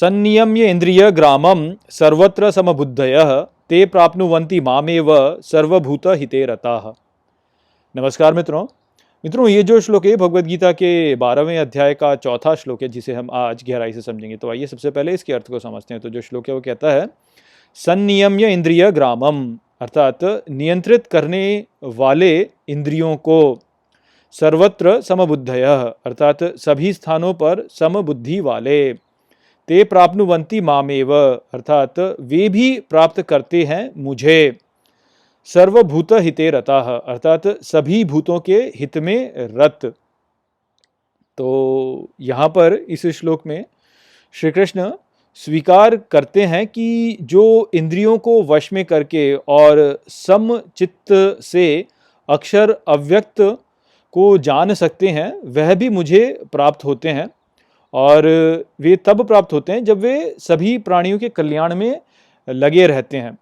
सन्नियम्य इंद्रिय ग्रामम सर्वत्र समबुद्धयः ते प्राप्नुवन्ति मामेव सर्वभूत हिते रताः। नमस्कार मित्रों, ये जो श्लोक है भगवद गीता के 12वें अध्याय का चौथा श्लोक है, जिसे हम आज गहराई से समझेंगे। तो आइए सबसे पहले इसके अर्थ को समझते हैं। तो जो श्लोक है वो कहता है, सन्नियम्य इंद्रिय ग्रामम, अर्थात नियंत्रित करने वाले इंद्रियों को, सर्वत्र समबुद्धयः, अर्थात सभी स्थानों पर समबुद्धि वाले, ते प्राप्नुवन्ति मामेव, अर्थात वे भी प्राप्त करते हैं मुझे, सर्वभूत हिते रताः, अर्थात सभी भूतों के हित में रत। तो यहाँ पर इस श्लोक में श्री कृष्ण स्वीकार करते हैं कि जो इंद्रियों को वश में करके और समचित्त से अक्षर अव्यक्त को जान सकते हैं, वह भी मुझे प्राप्त होते हैं। और वे तब प्राप्त होते हैं जब वे सभी प्राणियों के कल्याण में लगे रहते हैं।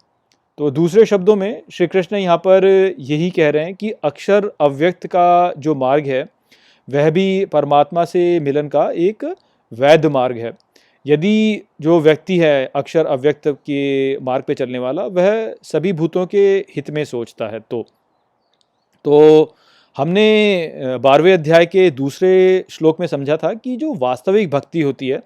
तो दूसरे शब्दों में श्री कृष्ण यहाँ पर यही कह रहे हैं कि अक्षर अव्यक्त का जो मार्ग है वह भी परमात्मा से मिलन का एक वैध मार्ग है। यदि जो व्यक्ति है अक्षर अव्यक्त के मार्ग पे चलने वाला, वह सभी भूतों के हित में सोचता है। तो हमने 12वें अध्याय के दूसरे श्लोक में समझा था कि जो वास्तविक भक्ति होती है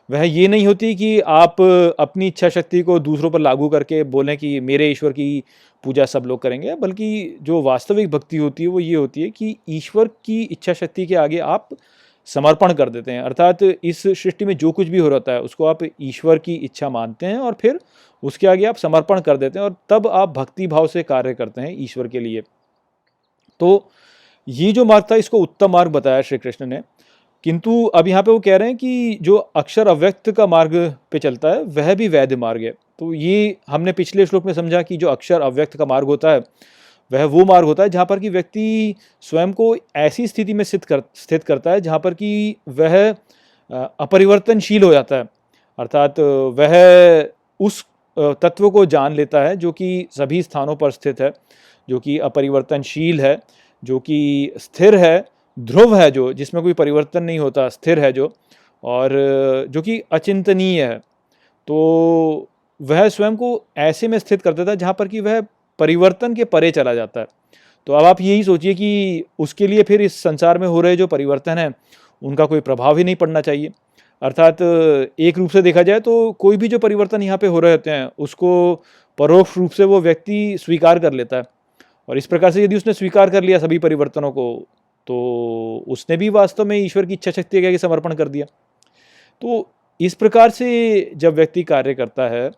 वह ये नहीं होती कि आप अपनी इच्छा शक्ति को दूसरों पर लागू करके बोलें कि मेरे ईश्वर की पूजा सब लोग करेंगे, बल्कि जो वास्तविक भक्ति होती है वो ये होती है कि ईश्वर की इच्छा शक्ति के आगे आप समर्पण कर देते हैं। अर्थात इस सृष्टि में जो कुछ भी हो रहा है उसको आप ईश्वर की इच्छा मानते हैं और फिर उसके आगे आप समर्पण कर देते हैं और तब आप भक्ति भाव से कार्य करते हैं ईश्वर के लिए। तो ये जो मार्ग था इसको उत्तम मार्ग बताया श्री कृष्ण ने, किंतु अब यहाँ पे वो कह रहे हैं कि जो अक्षर अव्यक्त का मार्ग पे चलता है वह भी वैध मार्ग है। तो ये हमने पिछले श्लोक में समझा कि जो अक्षर अव्यक्त का मार्ग होता है वह वो मार्ग होता है जहाँ पर कि व्यक्ति स्वयं को ऐसी स्थिति में स्थित करता है जहाँ पर कि वह अपरिवर्तनशील हो जाता है। अर्थात वह उस तत्व को जान लेता है जो कि सभी स्थानों पर स्थित है, जो कि अपरिवर्तनशील है, जो कि स्थिर है, ध्रुव है, जो जिसमें कोई परिवर्तन नहीं होता, स्थिर है जो, और जो कि अचिंतनीय है। तो वह स्वयं को ऐसे में स्थित कर देता है जहाँ पर कि वह परिवर्तन के परे चला जाता है। तो अब आप यही सोचिए कि उसके लिए फिर इस संसार में हो रहे जो परिवर्तन हैं उनका कोई प्रभाव ही नहीं पड़ना चाहिए। अर्थात एक रूप से देखा जाए तो कोई भी जो परिवर्तन यहाँ पे हो रहे होते हैं उसको परोक्ष रूप से वो व्यक्ति स्वीकार कर लेता है। और इस प्रकार से यदि उसने स्वीकार कर लिया सभी परिवर्तनों को, तो उसने भी वास्तव में ईश्वर की इच्छा शक्ति के आगे समर्पण कर दिया। तो इस प्रकार से जब व्यक्ति कार्य करता है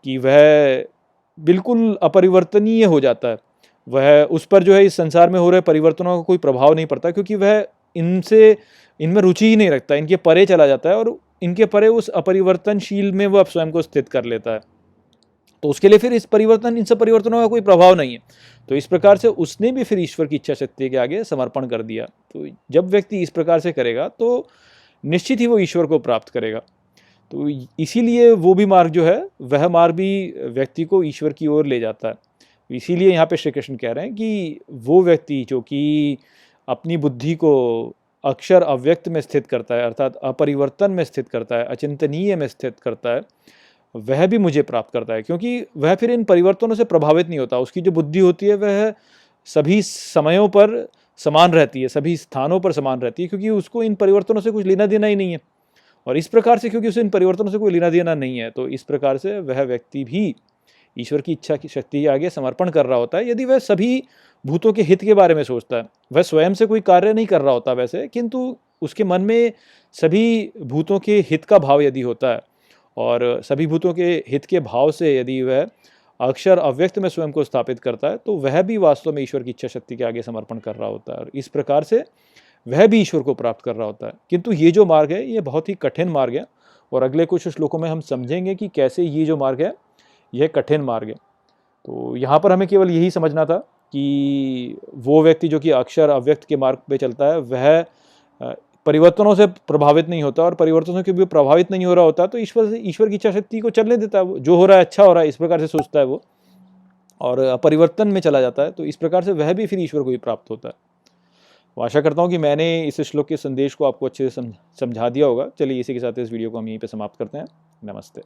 कि वह बिल्कुल अपरिवर्तनीय हो जाता है, वह उस पर जो है इस संसार में हो रहे परिवर्तनों का कोई प्रभाव नहीं पड़ता, क्योंकि वह इनमें रुचि ही नहीं रखता, इनके परे चला जाता है और इनके परे उस अपरिवर्तनशील में वह स्वयं को स्थित कर लेता है। तो उसके लिए फिर इन सब परिवर्तनों का कोई प्रभाव नहीं है। तो इस प्रकार से उसने भी फिर ईश्वर की इच्छा शक्ति के आगे समर्पण कर दिया। तो जब व्यक्ति इस प्रकार से करेगा तो निश्चित ही वो ईश्वर को प्राप्त करेगा। तो इसीलिए वो भी मार्ग जो है वह मार्ग भी व्यक्ति को ईश्वर की ओर ले जाता है। इसीलिए यहाँ पे श्री कृष्ण कह रहे हैं कि वो व्यक्ति जो कि अपनी बुद्धि को अक्षर अव्यक्त में स्थित करता है, अर्थात अपरिवर्तन में स्थित करता है, अचिंतनीय में स्थित करता है, वह भी मुझे प्राप्त करता है, क्योंकि वह फिर इन परिवर्तनों से प्रभावित नहीं होता। उसकी जो बुद्धि होती है वह सभी समयों पर समान रहती है, सभी स्थानों पर समान रहती है, क्योंकि उसको इन परिवर्तनों से कुछ लेना देना ही नहीं है। और इस प्रकार से क्योंकि उसे इन परिवर्तनों से कोई लेना देना नहीं है, तो इस प्रकार से वह व्यक्ति भी ईश्वर की इच्छा की शक्ति के आगे समर्पण कर रहा होता है। यदि वह सभी भूतों के हित के बारे में सोचता है, वह स्वयं से कोई कार्य नहीं कर रहा होता वैसे, किंतु उसके मन में सभी भूतों के हित का भाव यदि होता है और सभी भूतों के हित के भाव से यदि वह अक्षर अव्यक्त में स्वयं को स्थापित करता है, तो वह भी वास्तव में ईश्वर की इच्छा शक्ति के आगे समर्पण कर रहा होता है और इस प्रकार से वह भी ईश्वर को प्राप्त कर रहा होता है। किंतु ये जो मार्ग है ये बहुत ही कठिन मार्ग है और अगले कुछ श्लोकों में हम समझेंगे कि कैसे ये जो मार्ग है यह कठिन मार्ग है। तो यहाँ पर हमें केवल यही समझना था कि वो व्यक्ति जो कि अक्षर अव्यक्त के मार्ग पे चलता है वह परिवर्तनों से प्रभावित नहीं होता और परिवर्तनों के भी प्रभावित नहीं हो रहा होता, तो ईश्वर की इच्छा शक्ति को चलने देता है। वो जो हो रहा है अच्छा हो रहा है, इस प्रकार से सोचता है वो, और परिवर्तन में चला जाता है। तो इस प्रकार से वह भी फिर ईश्वर को ही प्राप्त होता है। तो आशा करता हूँ कि मैंने इस श्लोक के संदेश को आपको अच्छे से समझा दिया होगा। चलिए इसी के साथ इस वीडियो को हम यहीं पे समाप्त करते हैं। नमस्ते।